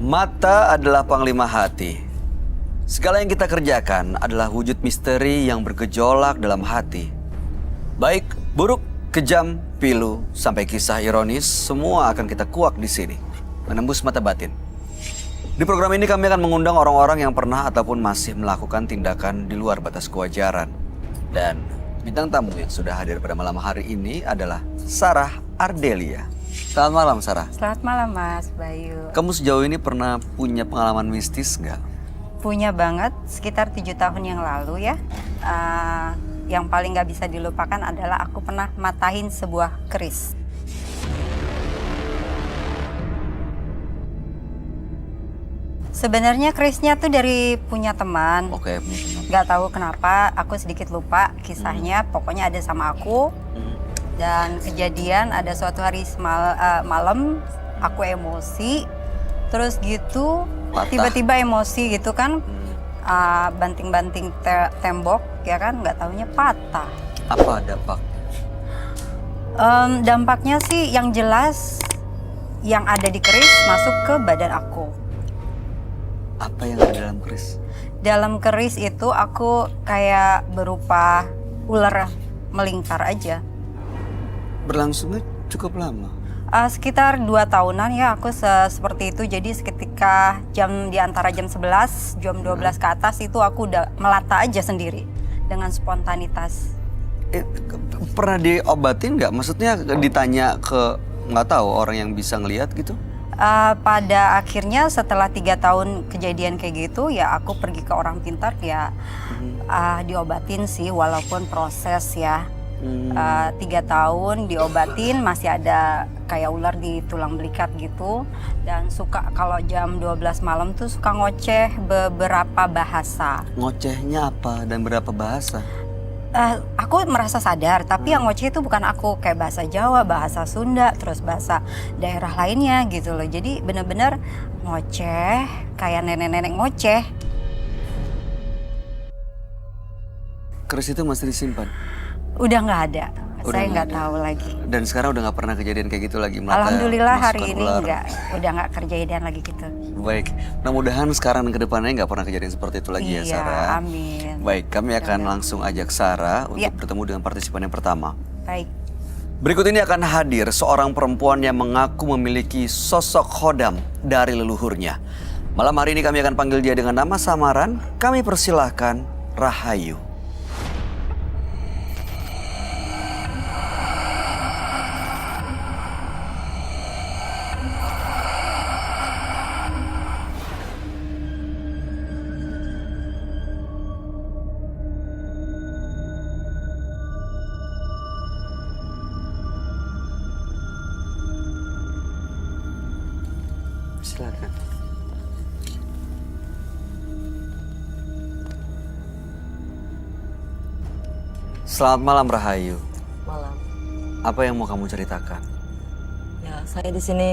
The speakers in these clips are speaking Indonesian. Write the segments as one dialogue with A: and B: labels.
A: Mata adalah panglima hati. Segala yang kita kerjakan adalah wujud misteri yang bergejolak dalam hati. Baik, buruk, kejam, pilu, sampai kisah ironis, semua akan kita kuak di sini. Menembus mata batin. Di program ini kami akan mengundang orang-orang yang pernah ataupun masih melakukan tindakan di luar batas kewajaran. Dan bintang tamu yang sudah hadir pada malam hari ini adalah Sarah Ardelia. Selamat malam, Sarah.
B: Selamat malam, Mas Bayu.
A: Kamu sejauh ini pernah punya pengalaman mistis nggak?
B: Punya banget, sekitar 7 tahun yang lalu ya. Yang paling nggak bisa dilupakan adalah aku pernah matahin sebuah keris. Sebenarnya kerisnya tuh dari punya teman.
A: Oke, punya teman.
B: Nggak tahu kenapa, aku sedikit lupa kisahnya. Pokoknya ada sama aku. Dan kejadian ada suatu hari malam, aku emosi. Terus gitu, tiba-tiba emosi gitu kan. Banting-banting tembok, ya kan, nggak taunya patah.
A: Apa dampak?
B: Dampaknya sih yang jelas, yang ada di keris masuk ke badan aku.
A: Apa yang ada dalam keris?
B: Dalam keris itu aku kayak berupa ular melingkar aja.
A: Berlangsungnya cukup lama.
B: Sekitar 2 tahunan ya aku seperti itu. Jadi seketika di antara jam 11, jam 12 ke atas itu aku udah melata aja sendiri dengan spontanitas.
A: Pernah diobatin nggak? Maksudnya ditanya ke nggak tahu orang yang bisa ngelihat gitu?
B: Pada akhirnya setelah 3 tahun kejadian kayak gitu ya aku pergi ke orang pintar ya diobatin sih walaupun proses ya. 3 tahun diobatin masih ada kayak ular di tulang belikat gitu. Dan suka kalau jam 12 malam tuh suka ngoceh beberapa bahasa.
A: Ngocehnya apa dan berapa bahasa?
B: Aku merasa sadar, tapi yang ngoceh itu bukan aku, kayak bahasa Jawa, bahasa Sunda, terus bahasa daerah lainnya gitu loh. Jadi bener-bener ngoceh, kayak nenek-nenek ngoceh.
A: Keris itu masih disimpan?
B: Udah nggak ada,
A: Udah
B: saya
A: nggak
B: nggak
A: ada.
B: tahu lagi.
A: Dan sekarang udah nggak pernah kejadian kayak gitu lagi?
B: Alhamdulillah hari ini
A: ular.
B: udah nggak kejadian lagi gitu.
A: Baik, mudah-mudahan sekarang dan kedepannya nggak pernah kejadian seperti itu lagi ya, Sarah.
B: Amin.
A: Baik, kami akan langsung ajak Sarah untuk bertemu dengan partisipan yang pertama.
B: Baik.
A: Berikut ini akan hadir seorang perempuan yang mengaku memiliki sosok khodam dari leluhurnya. Malam hari ini kami akan panggil dia dengan nama samaran. Kami persilahkan Rahayu. Silakan. Selamat malam Rahayu.
C: Malam.
A: Apa yang mau kamu ceritakan?
C: Ya, saya di sini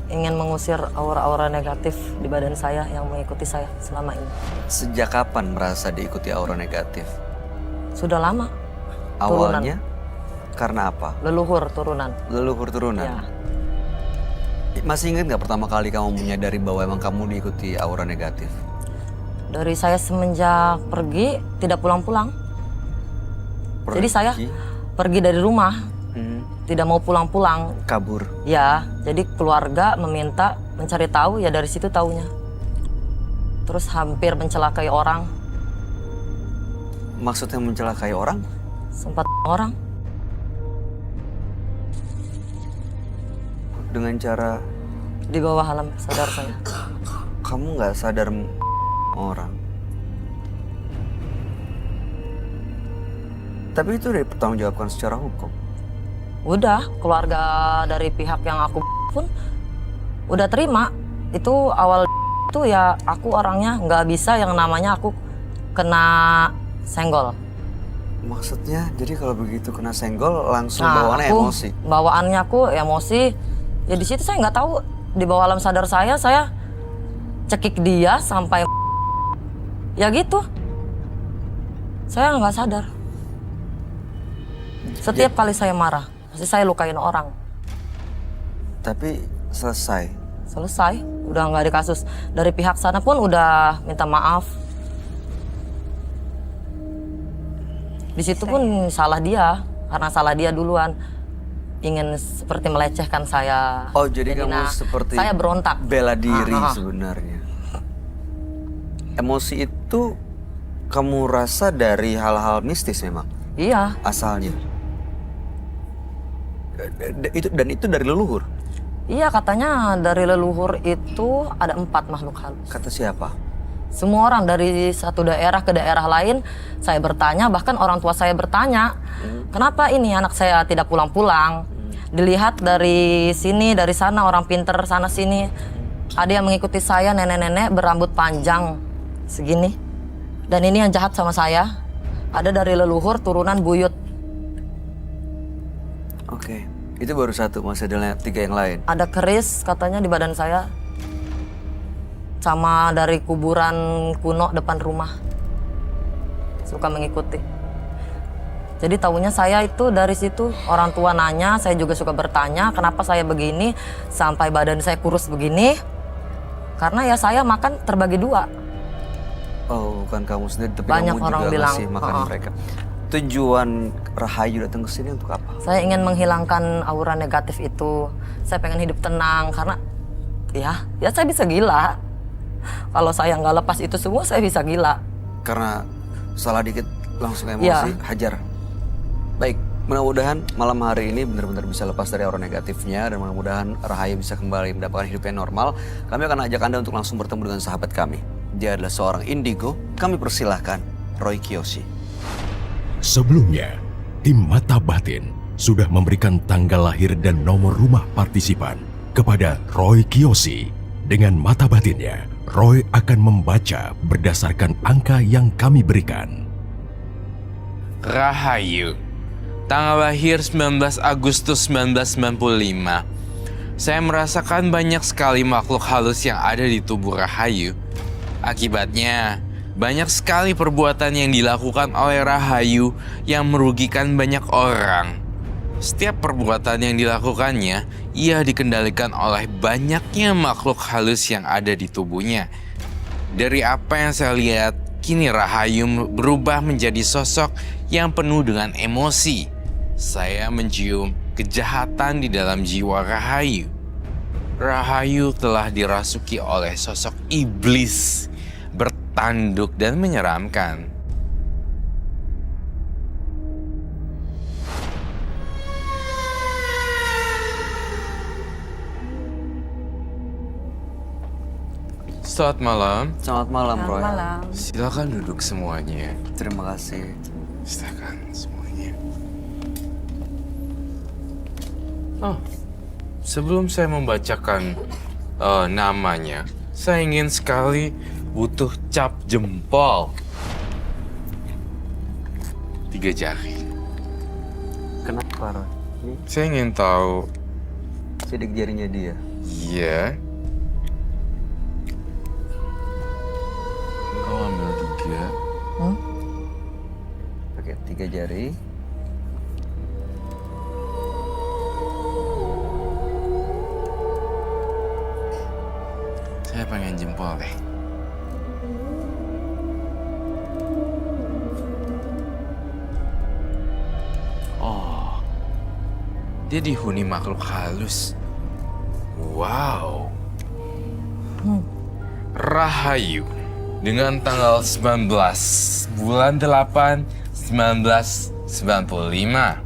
C: ingin mengusir aura-aura negatif di badan saya yang mengikuti saya selama ini.
A: Sejak kapan merasa diikuti aura negatif?
C: Sudah lama.
A: Awalnya karena apa?
C: Leluhur turunan.
A: Leluhur turunan?
C: Ya.
A: Masih ingat nggak pertama kali kamu menyadari bahwa emang kamu diikuti aura negatif?
C: Dari saya semenjak pergi tidak pulang-pulang. Jadi saya pergi dari rumah, tidak mau pulang-pulang.
A: Kabur?
C: Ya, jadi keluarga meminta mencari tahu, ya dari situ taunya. Terus hampir mencelakai orang.
A: Maksudnya mencelakai orang?
C: Sempat orang.
A: Dengan cara
C: Di bawah alam sadar saya.
A: kamu nggak sadar orang. Tapi itu udah dipertanggungjawabkan secara hukum.
C: Udah, keluarga dari pihak yang aku pun udah terima. Itu awal itu ya aku orangnya nggak bisa yang namanya aku kena senggol.
A: Maksudnya jadi kalau begitu kena senggol langsung
C: Nah,
A: bawaannya
C: aku,
A: emosi?
C: bawaannya aku emosi. Ya di situ saya nggak tahu, di bawah alam sadar saya cekik dia sampai ya gitu. Saya nggak sadar. Setiap kali saya marah, pasti saya lukain orang.
A: Tapi selesai.
C: Selesai, udah nggak di kasus. Dari pihak sana pun udah minta maaf. Di situ pun salah dia, karena salah dia duluan. Ingin seperti melecehkan saya.
A: Oh, jadi kamu seperti
C: saya berontak.
A: bela diri sebenarnya. Emosi itu kamu rasa dari hal-hal mistis memang?
C: Iya.
A: Asalnya? Dan itu dari leluhur?
C: Iya, katanya dari leluhur itu ada 4 makhluk halus.
A: Kata siapa?
C: Semua orang dari satu daerah ke daerah lain, saya bertanya, bahkan orang tua saya bertanya, kenapa ini anak saya tidak pulang-pulang? Dilihat dari sini, dari sana, orang pinter sana sini. Ada yang mengikuti saya, nenek-nenek berambut panjang segini. Dan ini yang jahat sama saya, ada dari leluhur turunan buyut.
A: Oke, itu baru satu, masih ada 3 yang lain.
C: Ada keris katanya di badan saya. Sama dari kuburan kuno depan rumah. Suka mengikuti. Jadi tahunya saya itu dari situ, orang tua nanya, saya juga suka bertanya kenapa saya begini, sampai badan saya kurus begini. Karena ya saya makan terbagi 2.
A: Oh, bukan kamu sendiri, tapi
C: Banyak
A: kamu
C: orang
A: juga
C: bilang,
A: ngasih makan mereka. Tujuan Rahayu datang ke sini untuk apa?
C: Saya ingin menghilangkan aura negatif itu. Saya pengen hidup tenang karena ya saya bisa gila. Kalau saya nggak lepas itu semua, saya bisa gila.
A: Karena salah dikit langsung emosi,
C: Ya.
A: hajar. Baik, mudah-mudahan malam hari ini benar-benar bisa lepas dari aura negatifnya dan mudah-mudahan Rahayu bisa kembali mendapatkan hidup yang normal. Kami akan ajak Anda untuk langsung bertemu dengan sahabat kami. Dia adalah seorang indigo. Kami persilahkan Roy Kiyoshi.
D: Sebelumnya, tim Mata Batin sudah memberikan tanggal lahir dan nomor rumah partisipan kepada Roy Kiyoshi. Dengan mata batinnya, Roy akan membaca berdasarkan angka yang kami berikan.
E: Rahayu, tanggal lahir 19 Agustus 1995. Saya merasakan banyak sekali makhluk halus yang ada di tubuh Rahayu. Akibatnya, banyak sekali perbuatan yang dilakukan oleh Rahayu yang merugikan banyak orang. Setiap perbuatan yang dilakukannya, ia dikendalikan oleh banyaknya makhluk halus yang ada di tubuhnya. Dari apa yang saya lihat, kini Rahayu berubah menjadi sosok yang penuh dengan emosi. Saya mencium kejahatan di dalam jiwa Rahayu. Rahayu telah dirasuki oleh sosok iblis, bertanduk dan menyeramkan. Selamat malam.
A: Selamat malam, Roy.
B: Selamat malam.
E: Silakan duduk semuanya.
A: Terima kasih.
E: Silakan semuanya. Oh, sebelum saya membacakan namanya, saya ingin sekali butuh cap jempol. 3 jari.
A: Kenapa, Roy? Ini
E: Saya ingin tahu.
A: sidik jarinya dia.
E: Iya. Kau ambil 3.
A: Oke, 3 jari.
E: Saya pengen jempol deh. Oh, dia dihuni makhluk halus. Wow. Rahayu dengan tanggal 19 bulan 8 1995.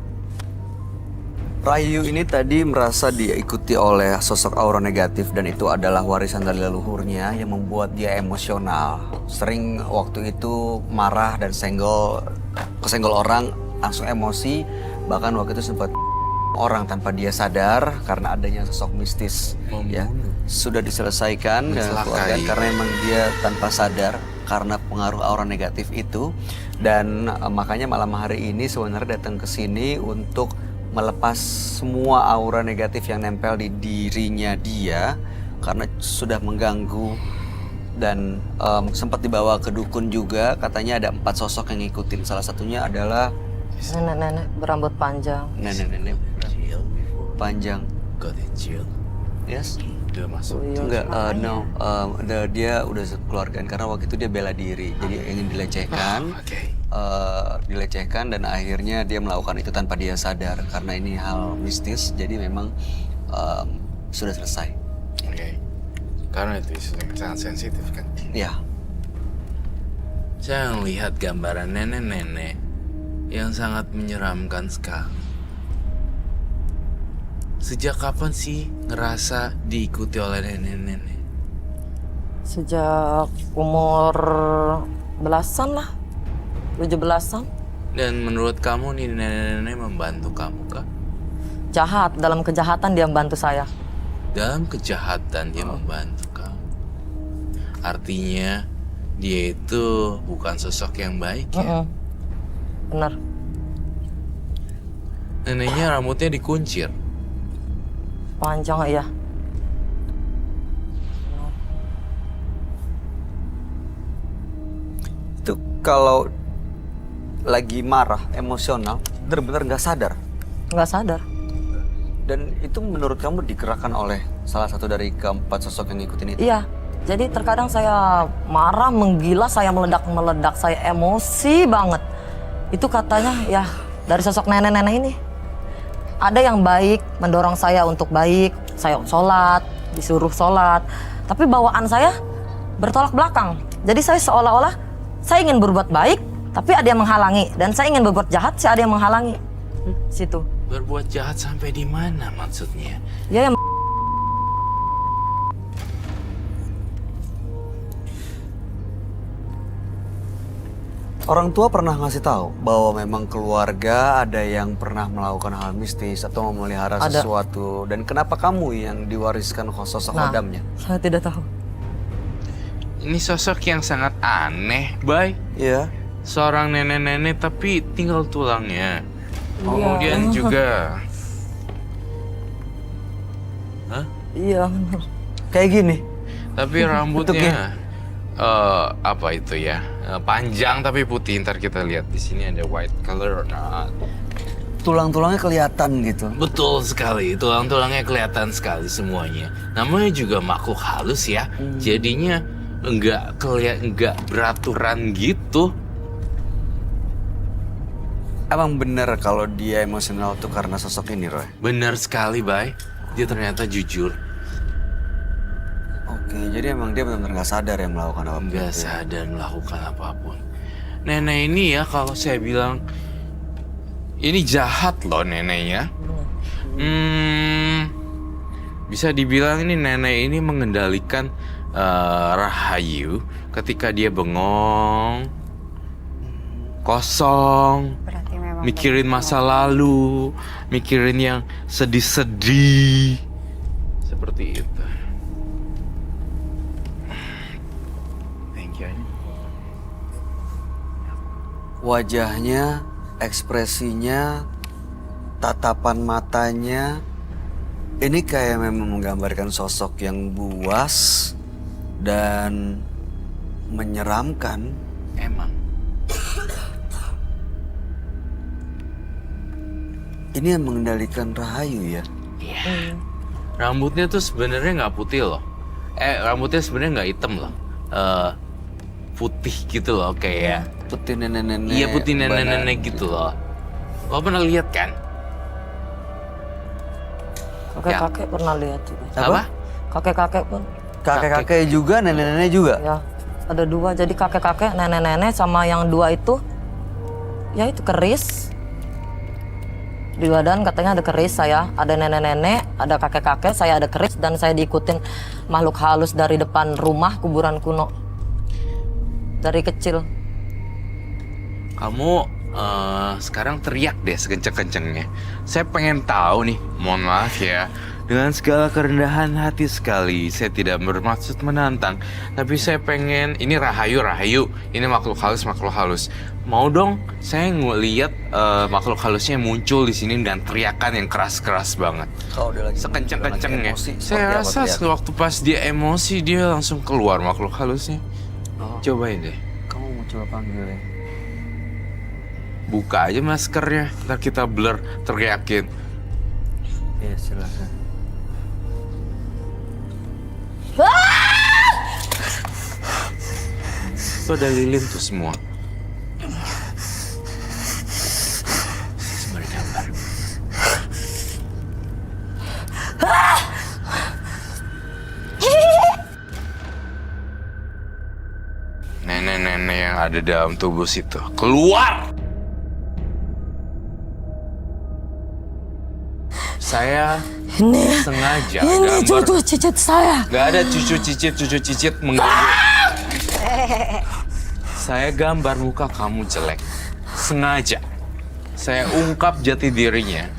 A: Rahayu ini tadi merasa diikuti oleh sosok aura negatif dan itu adalah warisan dari leluhurnya yang membuat dia emosional. Sering waktu itu marah dan kesenggol orang, langsung emosi. Bahkan waktu itu sempat orang tanpa dia sadar karena adanya sosok mistis. Ya, sudah diselesaikan dengan keluarga karena emang dia tanpa sadar karena pengaruh aura negatif itu. Dan makanya malam hari ini sebenarnya datang ke sini untuk melepas semua aura negatif yang nempel di dirinya dia karena sudah mengganggu dan sempat dibawa ke dukun juga. Katanya ada 4 sosok yang ngikutin, salah satunya adalah
C: Nenek-nenek berambut panjang.
A: nenek-nenek panjang.
E: Got it, Jill.
A: Yes.
E: Udah masuk.
A: Enggak, no. Dia udah keluargaan karena waktu itu dia bela diri. Jadi ingin dilecehkan.
E: Oke.
A: Dilecehkan dan akhirnya dia melakukan itu tanpa dia sadar karena ini hal mistis. Jadi memang sudah selesai.
E: Oke. Karena itu isu yang sangat sensitif kan.
A: Ya.
E: Saya melihat gambaran nenek-nenek yang sangat menyeramkan sekali. Sejak kapan sih ngerasa diikuti oleh nenek-nenek?
C: Sejak umur belasan lah, 17-an.
E: Dan menurut kamu nih nenek-nenek membantu kamu kah?
C: Jahat, dalam kejahatan dia membantu saya.
E: Dalam kejahatan dia membantu kamu. Artinya dia itu bukan sosok yang baik ya?
C: Bener.
E: Neneknya rambutnya dikuncir.
C: Panjang ya.
A: Itu kalau lagi marah, emosional, benar-benar nggak sadar.
C: Nggak sadar.
A: Dan itu menurut kamu digerakkan oleh salah satu dari keempat sosok yang ngikutin itu?
C: Iya. Jadi terkadang saya marah, menggila, saya meledak-meledak, saya emosi banget. Itu katanya ya dari sosok nenek-nenek ini. Ada yang baik, mendorong saya untuk baik, saya sholat, disuruh sholat. Tapi bawaan saya bertolak belakang. Jadi saya seolah-olah saya ingin berbuat baik, tapi ada yang menghalangi. Dan saya ingin berbuat jahat, saya ada yang menghalangi. Situ.
E: Berbuat jahat sampai di mana maksudnya?
C: Ya yang
A: Orang tua pernah ngasih tahu bahwa memang keluarga ada yang pernah melakukan hal mistis atau memelihara
C: Ada.
A: sesuatu. Dan kenapa kamu yang diwariskan sosok hodamnya?
C: saya tidak tahu.
E: Ini sosok yang sangat aneh, Bay.
A: Iya.
E: Seorang nenek-nenek tapi tinggal tulangnya. Kemudian juga... Hah?
C: Iya benar.
A: Kayak gini.
E: Tapi rambutnya... apa itu ya? Panjang tapi putih. Ntar kita lihat di sini ada white color. Nah,
A: Tulang-tulangnya kelihatan gitu.
E: betul sekali. Tulang-tulangnya kelihatan sekali semuanya. Namanya juga makhluk halus ya. Jadinya enggak beraturan gitu.
A: Emang bener kalau dia emosional tuh karena sosok ini, Roy?
E: Benar sekali, Bay. Dia ternyata jujur.
A: Oke, jadi emang dia benar-benar nggak sadar yang melakukan apa-apa.
E: Nggak sadar melakukan apapun. Nenek ini ya kalau saya bilang ini jahat loh neneknya. Bisa dibilang ini nenek ini mengendalikan Rahayu ketika dia bengong, kosong,
B: Berarti memang
E: mikirin masa lalu, mikirin yang sedih-sedih, seperti itu. Thank you.
A: Wajahnya, ekspresinya, tatapan matanya, ini kayak memang menggambarkan sosok yang buas dan menyeramkan.
E: Emang.
A: Ini yang mengendalikan Rahayu ya?
E: Iya. Rambutnya tuh sebenarnya nggak putih loh. Rambutnya sebenarnya nggak hitam loh. Putih gitu loh kayak.
A: Putih nenek-nenek.
E: Iya putih nenek-nenek
A: badan
E: gitu loh. Lo pernah lihat kan?
C: Kakek-kakek pernah lihat juga.
E: Apa?
C: Kakek-kakek pun.
A: Kakek-kakek juga, nenek-nenek juga.
C: Ya, ada dua. Jadi kakek-kakek, nenek-nenek sama yang dua itu, ya itu keris. Di badan katanya ada keris saya, ada nenek-nenek, ada kakek-kakek, saya ada keris dan saya diikutin makhluk halus dari depan rumah kuburan kuno. Dari kecil.
E: Kamu sekarang teriak deh sekenceng-kencengnya. Saya pengen tahu nih, mohon maaf ya. Dengan segala kerendahan hati sekali, saya tidak bermaksud menantang. Tapi saya pengen, ini Rahayu, ini makhluk halus. Mau dong, saya ngeliat makhluk halusnya muncul di sini dan teriakan yang keras-keras banget.
A: Kalau dia lagi
E: Sekenceng-kencengnya.
A: emosi, seperti
E: Saya
A: apa
E: rasa
A: kelihatan?
E: waktu pas dia emosi, dia langsung keluar makhluk halusnya.
A: Oh,
E: Cobain deh.
A: kamu mau coba panggil ya?
E: Buka aja maskernya, ntar kita blur, teriakin.
A: Iya, silakan.
E: Tuh ada lilin tuh semua. Sebenarnya gambar. Nenek-nenek yang ada dalam tubuh situ, keluar! Saya sengaja
C: Ini
E: gambar.
C: cucu cicit saya.
E: Gak ada cucu cicit mengganggu. Saya gambar muka kamu jelek. Sengaja. Saya ungkap jati dirinya